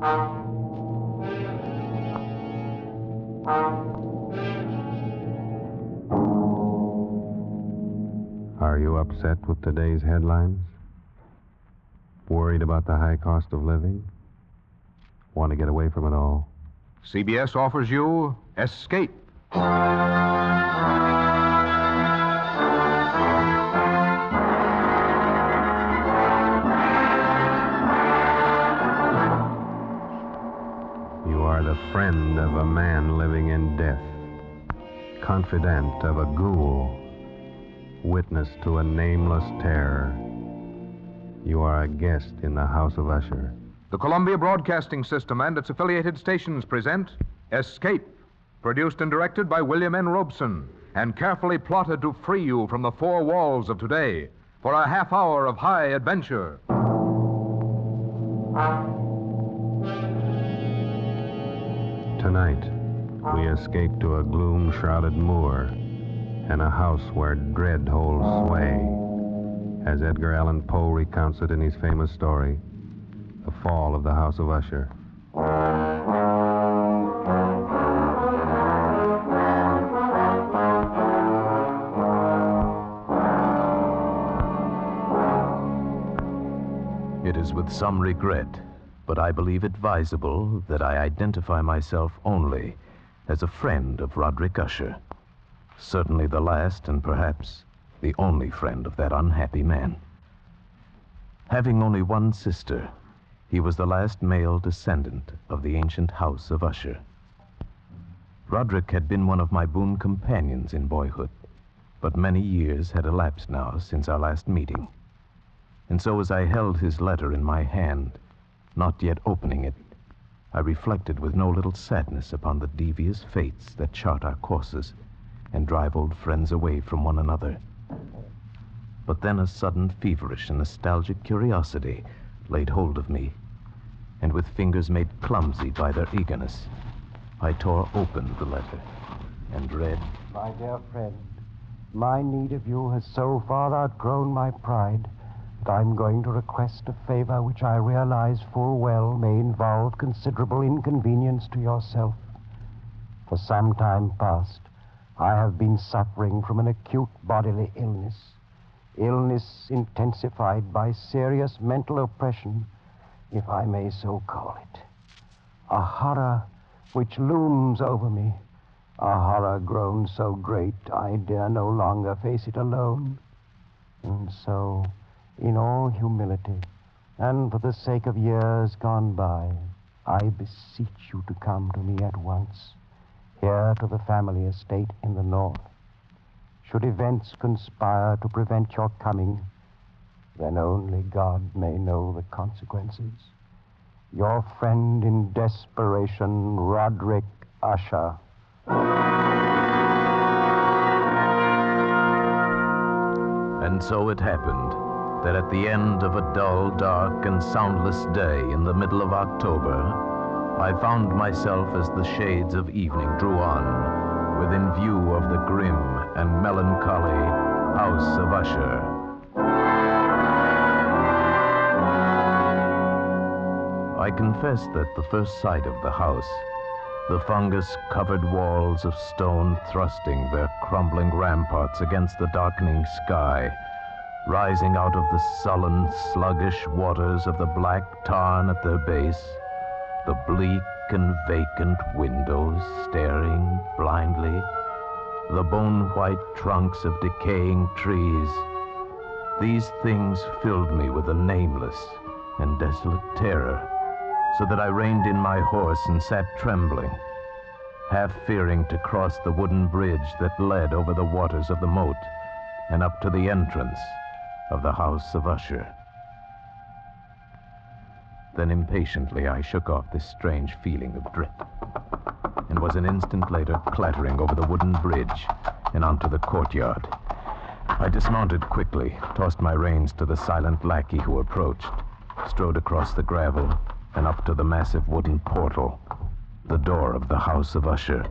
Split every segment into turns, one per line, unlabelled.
Are you upset with today's headlines? Worried about the high cost of living? Want to get away from it all?
CBS offers you Escape.
You are the friend of a man living in death, confidant of a ghoul, witness to a nameless terror. You are a guest in the House of Usher.
The Columbia Broadcasting System and its affiliated stations present Escape, produced and directed by William N. Robeson, and carefully plotted to free you from the four walls of today for a half hour of high adventure.
Tonight, we escape to a gloom-shrouded moor and a house where dread holds sway, as Edgar Allan Poe recounts it in his famous story, The Fall of the House of Usher.
It is with some regret, but I believe advisable that I identify myself only as a friend of Roderick Usher. Certainly the last and perhaps the only friend of that unhappy man. Having only one sister, he was the last male descendant of the ancient House of Usher. Roderick had been one of my boon companions in boyhood, but many years had elapsed now since our last meeting. And so as I held his letter in my hand, not yet opening it, I reflected with no little sadness upon the devious fates that chart our courses and drive old friends away from one another. But then a sudden feverish and nostalgic curiosity laid hold of me, and with fingers made clumsy by their eagerness, I tore open the letter and read,
My dear friend, my need of you has so far outgrown my pride that I'm going to request a favor which I realize full well may involve considerable inconvenience to yourself. For some time past, I have been suffering from an acute bodily illness intensified by serious mental oppression, if I may so call it. A horror which looms over me, a horror grown so great I dare no longer face it alone. And so, in all humility, and for the sake of years gone by, I beseech you to come to me at once, here to the family estate in the north. Should events conspire to prevent your coming, then only God may know the consequences. Your friend in desperation, Roderick Usher.
And so it happened that at the end of a dull, dark, and soundless day in the middle of October, I found myself as the shades of evening drew on, within view of the grim and melancholy House of Usher. I confess that the first sight of the house, the fungus-covered walls of stone thrusting their crumbling ramparts against the darkening sky, rising out of the sullen, sluggish waters of the black tarn at their base, the bleak and vacant windows staring blindly, the bone-white trunks of decaying trees, these things filled me with a nameless and desolate terror, so that I reined in my horse and sat trembling, half fearing to cross the wooden bridge that led over the waters of the moat and up to the entrance of the House of Usher. Then impatiently I shook off this strange feeling of dread, and was an instant later clattering over the wooden bridge and onto the courtyard. I dismounted quickly, tossed my reins to the silent lackey who approached, strode across the gravel and up to the massive wooden portal, the door of the House of Usher.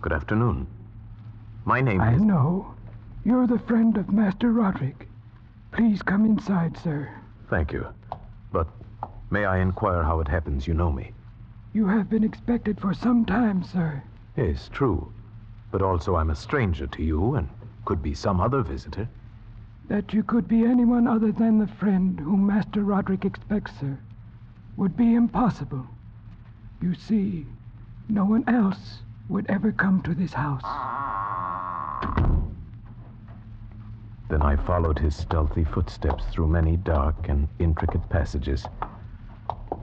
Good afternoon. My name
I
is...
know. You're the friend of Master Roderick. Please come inside, sir.
Thank you. But may I inquire how it happens you know me?
You have been expected for some time, sir.
Yes, true. But also I'm a stranger to you and could be some other visitor.
That you could be anyone other than the friend whom Master Roderick expects, sir, would be impossible. You see, no one else would ever come to this house.
Then I followed his stealthy footsteps through many dark and intricate passages.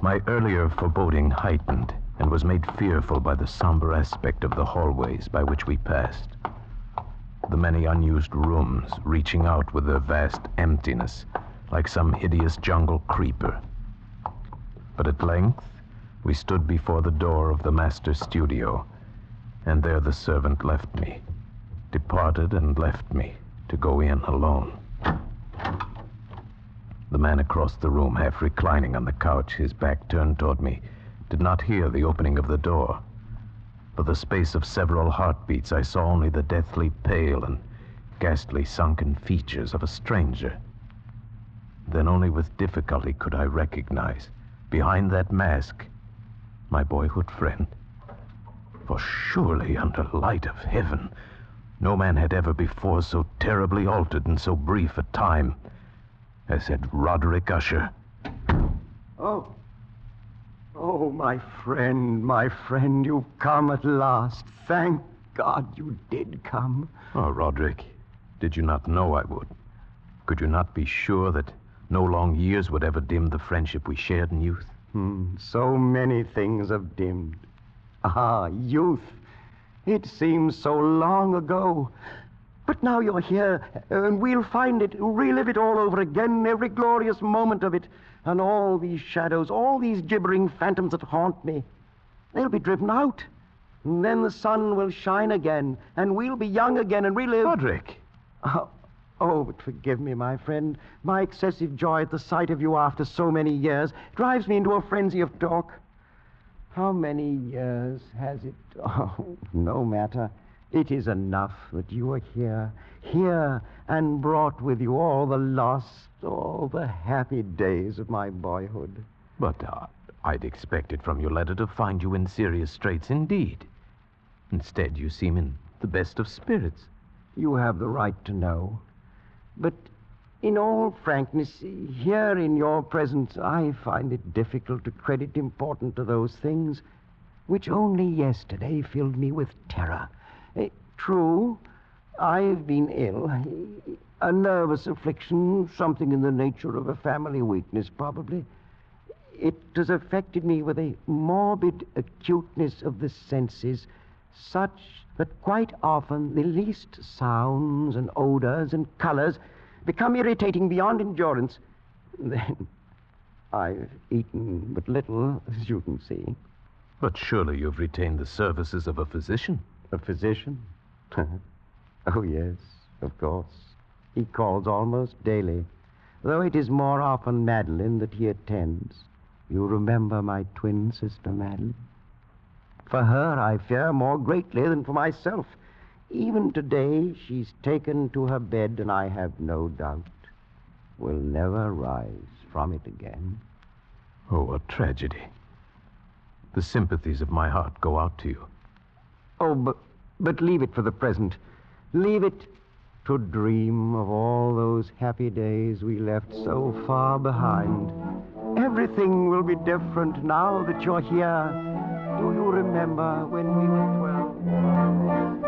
My earlier foreboding heightened and was made fearful by the somber aspect of the hallways by which we passed. The many unused rooms reaching out with their vast emptiness, like some hideous jungle creeper. But at length, we stood before the door of the master's studio, and there the servant left me, departed and left me to go in alone. The man across the room, half reclining on the couch, his back turned toward me, did not hear the opening of the door. For the space of several heartbeats, I saw only the deathly pale and ghastly sunken features of a stranger. Then only with difficulty could I recognize, behind that mask, my boyhood friend. For surely, under light of heaven, no man had ever before so terribly altered in so brief a time as had Roderick Usher.
Oh, my friend, you've come at last. Thank God you did come.
Oh, Roderick, did you not know I would? Could you not be sure that no long years would ever dim the friendship we shared in youth?
So many things have dimmed. Ah, youth. It seems so long ago. But now you're here, and we'll find it, relive it all over again, every glorious moment of it. And all these shadows, all these gibbering phantoms that haunt me, they'll be driven out. And then the sun will shine again, and we'll be young again and relive...
Roderick!
Oh, but forgive me, my friend. My excessive joy at the sight of you after so many years drives me into a frenzy of talk. How many years has it... Oh, no matter. It is enough that you are here, and brought with you all the lost, all the happy days of my boyhood.
But I'd expected from your letter to find you in serious straits indeed. Instead, you seem in the best of spirits.
You have the right to know. But in all frankness, here in your presence, I find it difficult to credit importance to those things which only yesterday filled me with terror. True, I've been ill. A nervous affliction, something in the nature of a family weakness, probably. It has affected me with a morbid acuteness of the senses, such that quite often the least sounds and odors and colors become irritating beyond endurance. Then I've eaten but little, as you can see.
But surely you've retained the services of a physician.
A physician? Oh, yes, of course. He calls almost daily, though it is more often Madeline that he attends. You remember my twin sister, Madeline? For her, I fear more greatly than for myself. Even today, she's taken to her bed, and I have no doubt will never rise from it again.
Oh, what tragedy. The sympathies of my heart go out to you.
Oh, but leave it for the present. Leave it to dream of all those happy days we left so far behind. Everything will be different now that you're here. Do you remember when we were 12?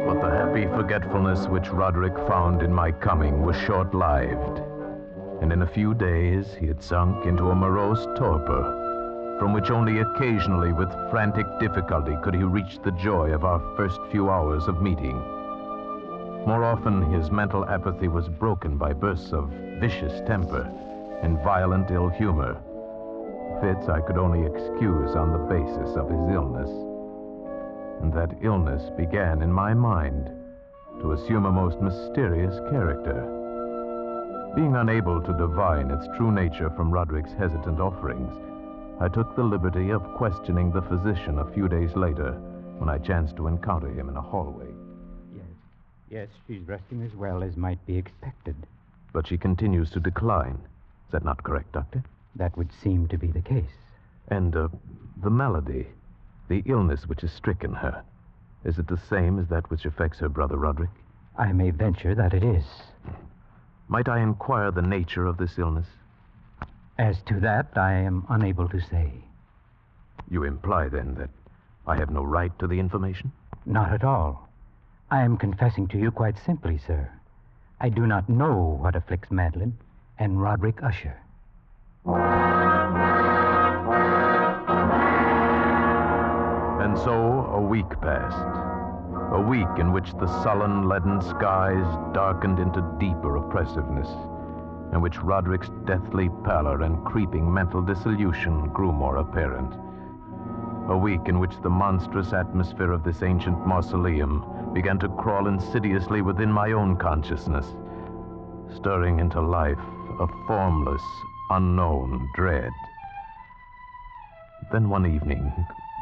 But the happy forgetfulness which Roderick found in my coming was short-lived, and in a few days he had sunk into a morose torpor, from which only occasionally with frantic difficulty could he reach the joy of our first few hours of meeting. More often, his mental apathy was broken by bursts of vicious temper and violent ill humor, fits I could only excuse on the basis of his illness. And that illness began in my mind to assume a most mysterious character. Being unable to divine its true nature from Roderick's hesitant offerings, I took the liberty of questioning the physician a few days later when I chanced to encounter him in a hallway.
Yes, she's resting as well as might be expected.
But she continues to decline. Is that not correct, Doctor?
That would seem to be the case.
And the malady, the illness which has stricken her, is it the same as that which affects her brother Roderick?
I may venture that it is.
Might I inquire the nature of this illness?
As to that, I am unable to say.
You imply, then, that I have no right to the information?
Not at all. I am confessing to you quite simply, sir. I do not know what afflicts Madeline and Roderick Usher.
And so a week passed. A week in which the sullen, leaden skies darkened into deeper oppressiveness, in which Roderick's deathly pallor and creeping mental dissolution grew more apparent. A week in which the monstrous atmosphere of this ancient mausoleum began to crawl insidiously within my own consciousness, stirring into life a formless, unknown dread. Then one evening,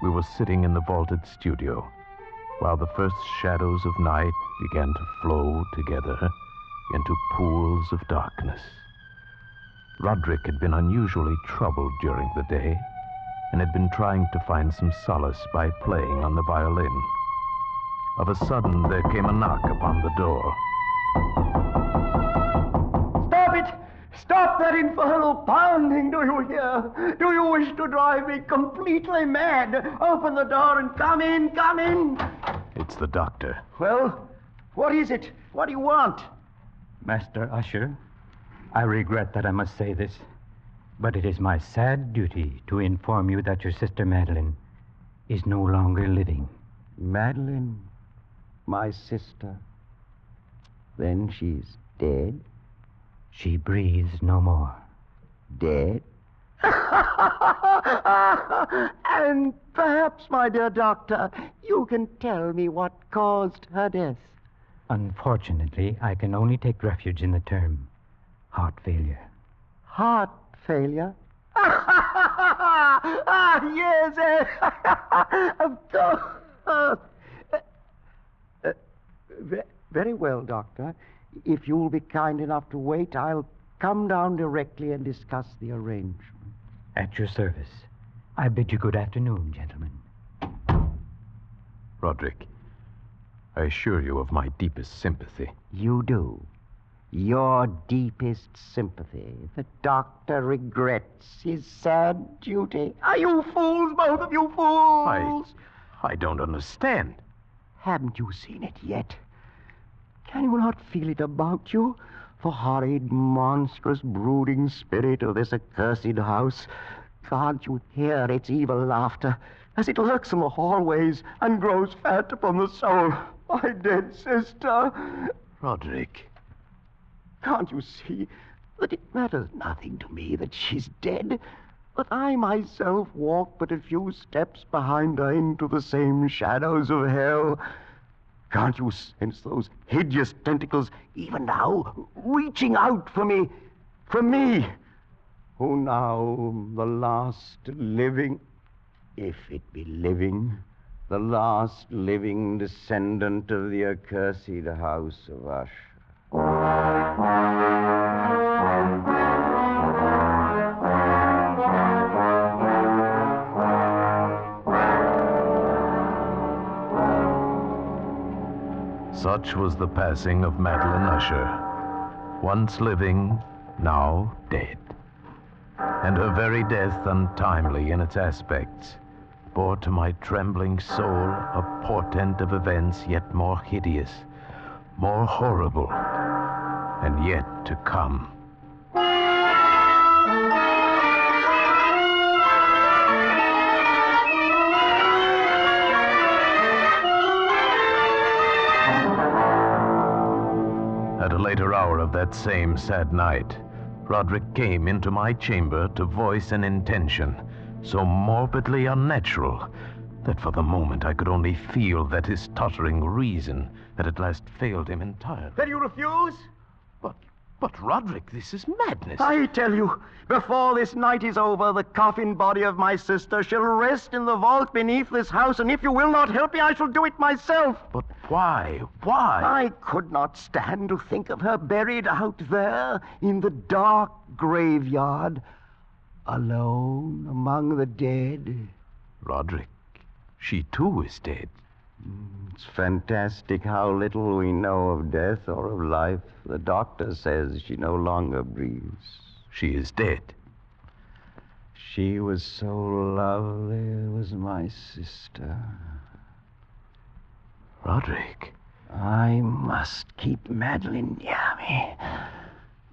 we were sitting in the vaulted studio, while the first shadows of night began to flow together into pools of darkness. Roderick had been unusually troubled during the day, and had been trying to find some solace by playing on the violin. Of a sudden, there came a knock upon the door.
Stop it! Stop that infernal pounding, do you hear? Do you wish to drive me completely mad? Open the door and come in, come in!
It's the doctor.
Well, what is it? What do you want?
Master Usher, I regret that I must say this, but it is my sad duty to inform you that your sister Madeline is no longer living.
Madeline, my sister. Then she's dead?
She breathes no more.
Dead? And perhaps, my dear doctor, you can tell me what caused her death.
Unfortunately, I can only take refuge in the term heart failure.
Heart failure? Yes, of course. Very well, Doctor. If you'll be kind enough to wait, I'll come down directly and discuss the arrangement.
At your service. I bid you good afternoon, gentlemen.
Roderick, I assure you of my deepest sympathy.
You do. Your deepest sympathy. The doctor regrets his sad duty. Are you fools, both of you fools?
I don't understand.
Haven't you seen it yet? Can you not feel it about you? The horrid, monstrous, brooding spirit of this accursed house. Can't you hear its evil laughter as it lurks in the hallways and grows fat upon the soul? My dead sister.
Roderick.
Can't you see that it matters nothing to me that she's dead? That I myself walk but a few steps behind her into the same shadows of hell? Can't you sense those hideous tentacles, even now, reaching out for me? For me, who now am the last living, if it be living, the last living descendant of the accursed House of Usher.
Such was the passing of Madeline Usher, once living, now dead. And her very death, untimely in its aspects, bore to my trembling soul a portent of events yet more hideous, more horrible, and yet to come. At a later hour of that same sad night, Roderick came into my chamber to voice an intention so morbidly unnatural that for the moment I could only feel that his tottering reason had at last failed him entirely.
Then you refuse?
But, Roderick, this is madness.
I tell you, before this night is over, the coffin body of my sister shall rest in the vault beneath this house, and if you will not help me, I shall do it myself.
But why? Why?
I could not stand to think of her buried out there in the dark graveyard, alone among the dead.
Roderick, she too is dead.
It's fantastic how little we know of death or of life. The doctor says she no longer breathes.
She is dead.
She was so lovely, was my sister.
Roderick.
I must keep Madeline near me.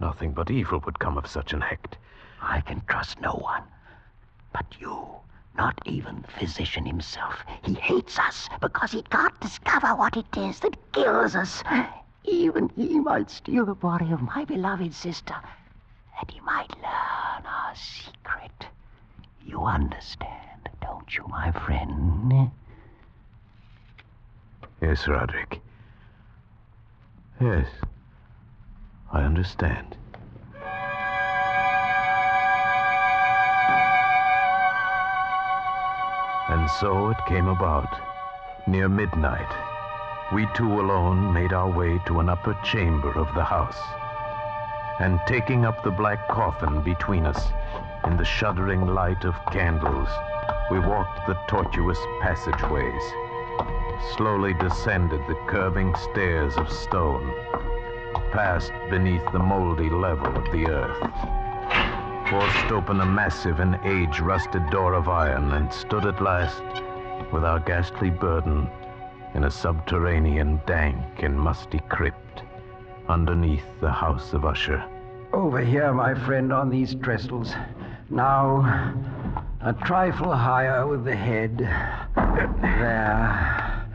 Nothing but evil would come of such an act.
I can trust no one but you. Not even the physician himself. He hates us because he can't discover what it is that kills us. Even he might steal the body of my beloved sister, that he might learn our secret. You understand, don't you, my friend?
Yes, Roderick. Yes, I understand. And so it came about. Near midnight, we two alone made our way to an upper chamber of the house. And taking up the black coffin between us, in the shuddering light of candles, we walked the tortuous passageways, slowly descended the curving stairs of stone, passed beneath the moldy level of the earth, forced open a massive and age-rusted door of iron, and stood at last, with our ghastly burden, in a subterranean, dank and musty crypt, underneath the House of Usher.
Over here, my friend, on these trestles. Now, a trifle higher with the head. There.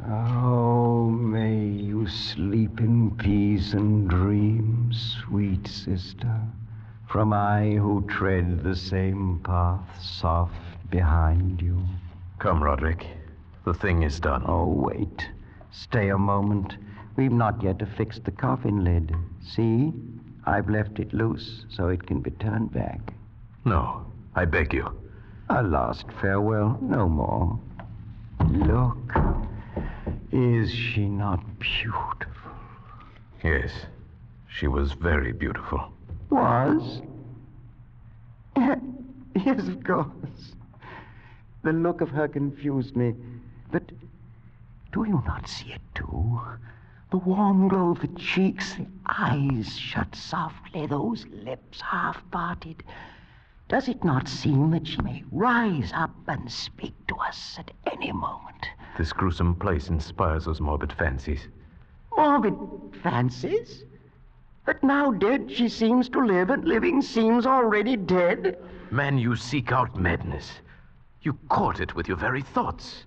Oh, may you sleep in peace and dream, sweet sister, from I who tread the same path soft behind you.
Come, Roderick. The thing is done.
Oh, wait. Stay a moment. We've not yet affixed the coffin lid. See? I've left it loose so it can be turned back.
No, I beg you.
A last farewell, no more. Look. Is she not beautiful?
Yes, she was very beautiful.
Was? Yes, of course. The look of her confused me. But do you not see it, too? The warm glow of the cheeks, the eyes shut softly, those lips half parted. Does it not seem that she may rise up and speak to us at any moment?
This gruesome place inspires those morbid fancies.
Morbid fancies? That now dead she seems to live, and living seems already dead?
Man, you seek out madness. You court it with your very thoughts.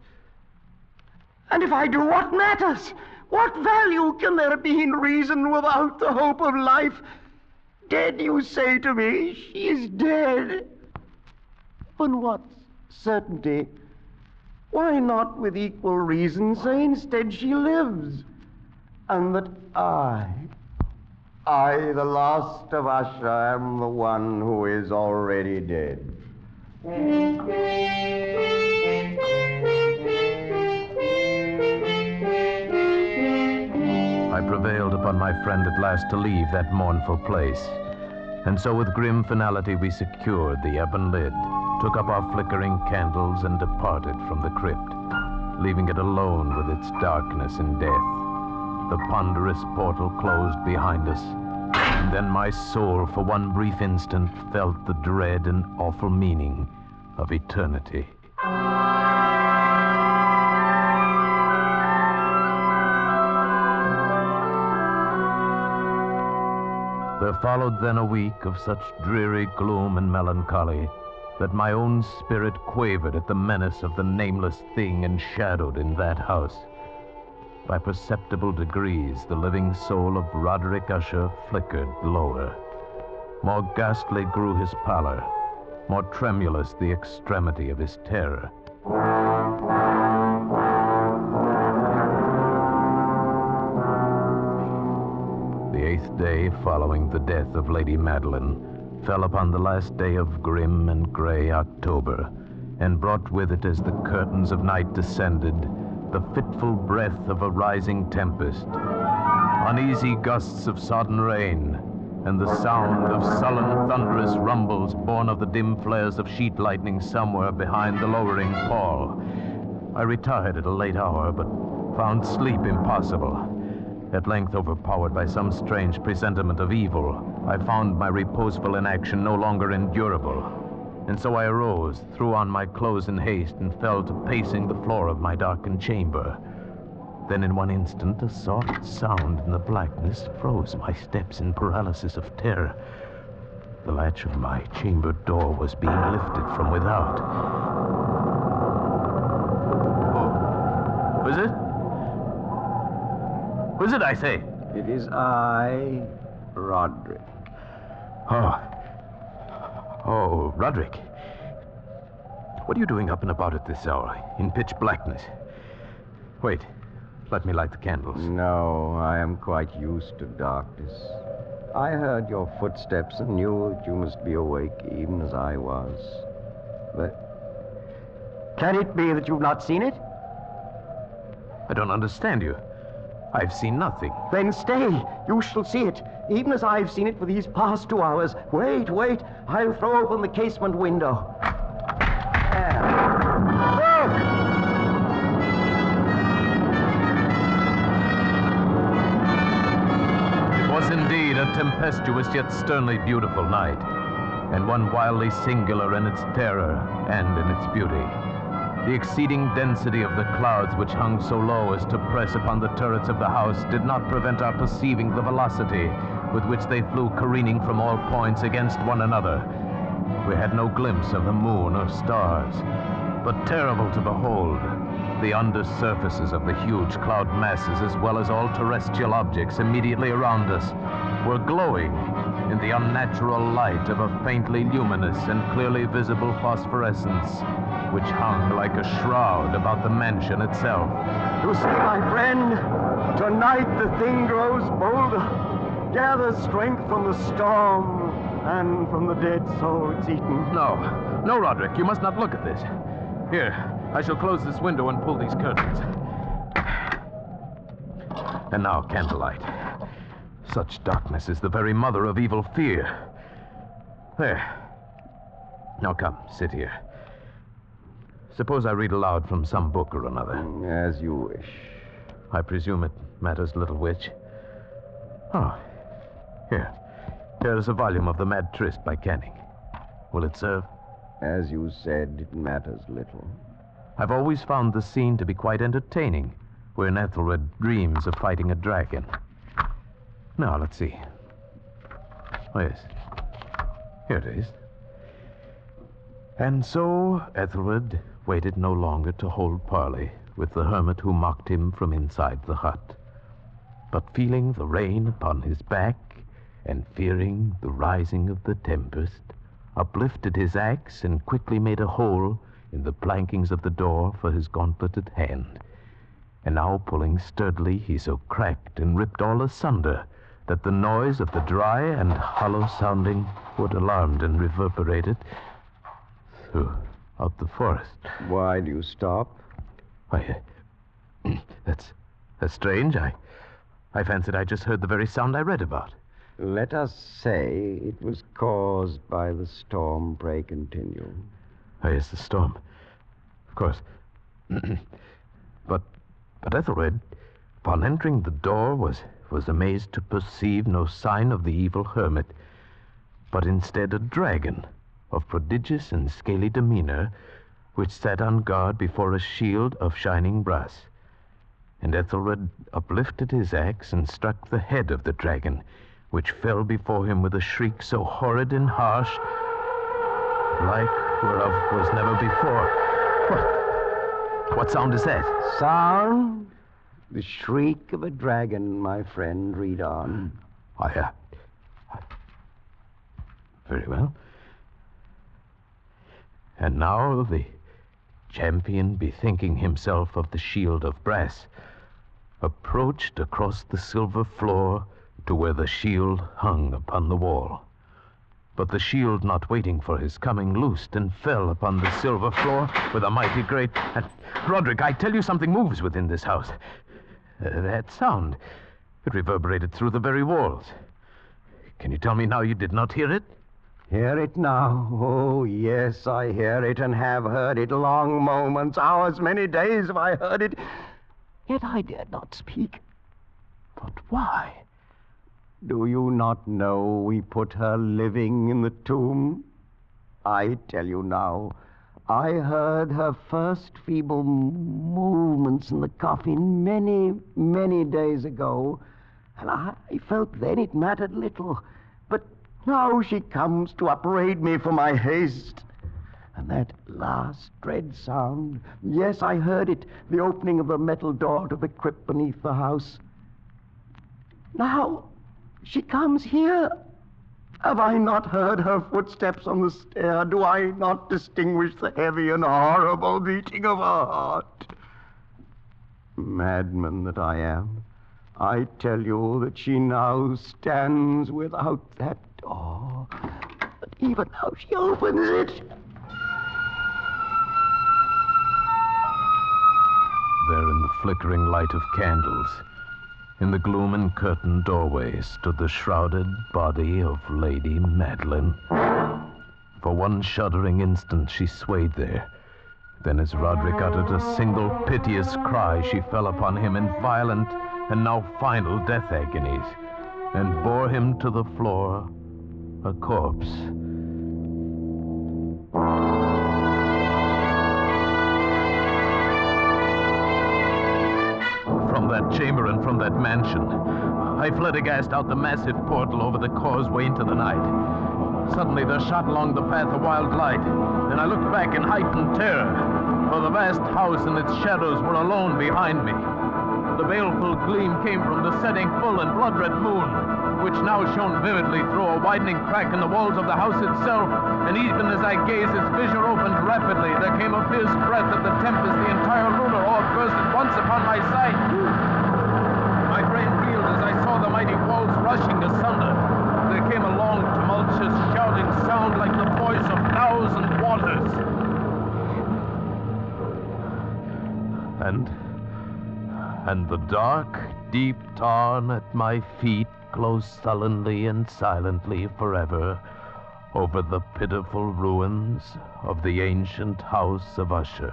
And if I do, what matters? What value can there be in reason without the hope of life? Dead, you say to me, she is dead. But what certainty? Why not with equal reason say instead she lives? And that I, the last of Usher, am the one who is already dead.
I prevailed upon my friend at last to leave that mournful place. And so with grim finality we secured the ebon lid, took up our flickering candles, and departed from the crypt, leaving it alone with its darkness and death. The ponderous portal closed behind us, and then my soul for one brief instant felt the dread and awful meaning of eternity. There followed then a week of such dreary gloom and melancholy that my own spirit quavered at the menace of the nameless thing enshadowed in that house. By perceptible degrees, the living soul of Roderick Usher flickered lower. More ghastly grew his pallor, more tremulous the extremity of his terror. The 28th day following the death of Lady Madeline fell upon the last day of grim and gray October, and brought with it, as the curtains of night descended, the fitful breath of a rising tempest, uneasy gusts of sodden rain, and the sound of sullen, thunderous rumbles born of the dim flares of sheet lightning somewhere behind the lowering pall. I retired at a late hour, but found sleep impossible. At length, overpowered by some strange presentiment of evil, I found my reposeful inaction no longer endurable. And so I arose, threw on my clothes in haste, and fell to pacing the floor of my darkened chamber. Then in one instant, a soft sound in the blackness froze my steps in paralysis of terror. The latch of my chamber door was being lifted from without. Who is it? Who is it, I say?
It is I, Roderick.
Oh, Roderick. What are you doing up and about at this hour, in pitch blackness? Wait, let me light the candles.
No, I am quite used to darkness. I heard your footsteps and knew that you must be awake, even as I was. But can it be that you've not seen it?
I don't understand you. I've seen nothing.
Then stay. You shall see it, even as I've seen it for these past 2 hours. Wait. I'll throw open the casement window. There. Look!
It was indeed a tempestuous yet sternly beautiful night, and one wildly singular in its terror and in its beauty. The exceeding density of the clouds which hung so low as to press upon the turrets of the house did not prevent our perceiving the velocity with which they flew careening from all points against one another. We had no glimpse of the moon or stars, but terrible to behold, the under surfaces of the huge cloud masses, as well as all terrestrial objects immediately around us, were glowing in the unnatural light of a faintly luminous and clearly visible phosphorescence, which hung like a shroud about the mansion itself.
You see, my friend, tonight the thing grows bolder, gathers strength from the storm and from the dead soul it's eaten.
No, Roderick, you must not look at this. Here, I shall close this window and pull these curtains. And now, candlelight. Such darkness is the very mother of evil fear. There. Now come, sit here. Suppose I read aloud from some book or another.
As you wish.
I presume it matters little which. Oh, here. Here is a volume of The Mad Tryst by Canning. Will it serve?
As you said, it matters little.
I've always found the scene to be quite entertaining, wherein Ethelred dreams of fighting a dragon. Now, let's see. Oh, yes. Here it is. And so Ethelred waited no longer to hold parley with the hermit who mocked him from inside the hut, but feeling the rain upon his back and fearing the rising of the tempest, uplifted his axe and quickly made a hole in the plankings of the door for his gauntleted hand. And now, pulling sturdily, he so cracked and ripped all asunder that the noise of the dry and hollow-sounding wood alarmed and reverberated throughout the forest.
Why do you stop?
Why, that's strange. I fancied I just heard the very sound I read about.
Let us say it was caused by the storm. Pray continue.
Oh, yes, the storm. Of course. But Ethelred, upon entering the door, was amazed to perceive no sign of the evil hermit, but instead a dragon of prodigious and scaly demeanor, which sat on guard before a shield of shining brass. And Ethelred uplifted his axe and struck the head of the dragon, which fell before him with a shriek so horrid and harsh, like whereof was never before. What sound is that?
Sound? The shriek of a dragon, my friend. Read on.
Very well. And now the champion, bethinking himself of the shield of brass, approached across the silver floor to where the shield hung upon the wall. But the shield, not waiting for his coming, loosed and fell upon the silver floor with a mighty great... Roderick, I tell you something moves within this house. That sound, it reverberated through the very walls. Can you tell me now you did not hear it?
Hear it now? Oh, yes, I hear it and have heard it. Long moments, hours, many days have I heard it. Yet I dared not speak.
But why?
Do you not know we put her living in the tomb? I tell you now, I heard her first feeble movements in the coffin many, many days ago, and I felt then it mattered little. But now she comes to upbraid me for my haste. And that last dread sound, yes, I heard it, the opening of the metal door to the crypt beneath the house. Now she comes here. Have I not heard her footsteps on the stair? Do I not distinguish the heavy and horrible beating of her heart? Madman that I am, I tell you that she now stands without that door. But even now she opens it.
There in the flickering light of candles, in the gloom and curtained doorway, stood the shrouded body of Lady Madeline. For one shuddering instant she swayed there. Then as Roderick uttered a single piteous cry, she fell upon him in violent and now final death agonies, and bore him to the floor, a corpse. From that chamber and from that mansion, I fled aghast out the massive portal over the causeway into the night. Suddenly there shot along the path a wild light, and I looked back in heightened terror, for the vast house and its shadows were alone behind me. The baleful gleam came from the setting full and blood-red moon, which now shone vividly through a widening crack in the walls of the house itself, and even as I gazed, its vision opened rapidly. There came a fierce breath of the tempest. The entire lunar orb burst at once upon my sight. My brain reeled as I saw the mighty walls rushing asunder. There came a long, tumultuous, shouting sound like the voice of 1,000 waters. And the dark, deep tarn at my feet closed sullenly and silently forever over the pitiful ruins of the ancient House of Usher.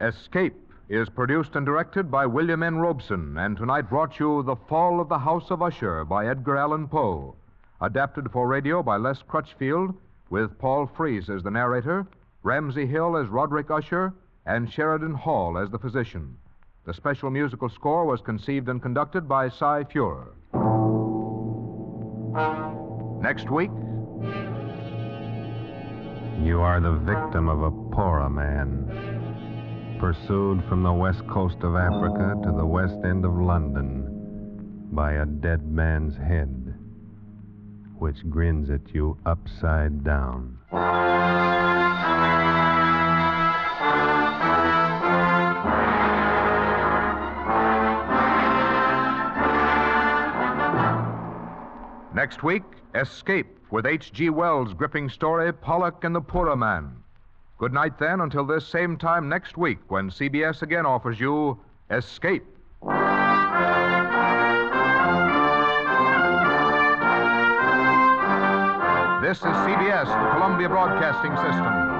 Escape is produced and directed by William N. Robeson, and tonight brought you The Fall of the House of Usher by Edgar Allan Poe, adapted for radio by Les Crutchfield, with Paul Frees as the narrator, Ramsey Hill as Roderick Usher, and Sheridan Hall as the physician. The special musical score was conceived and conducted by Cy Fuhrer. Next week...
You are the victim of a poorer man, pursued from the west coast of Africa to the west end of London by a dead man's head, which grins at you upside down.
Next week, Escape, with H.G. Wells' gripping story, Pollock and the Poorer Man. Good night, then, until this same time next week, when CBS again offers you Escape. This is CBS, the Columbia Broadcasting System.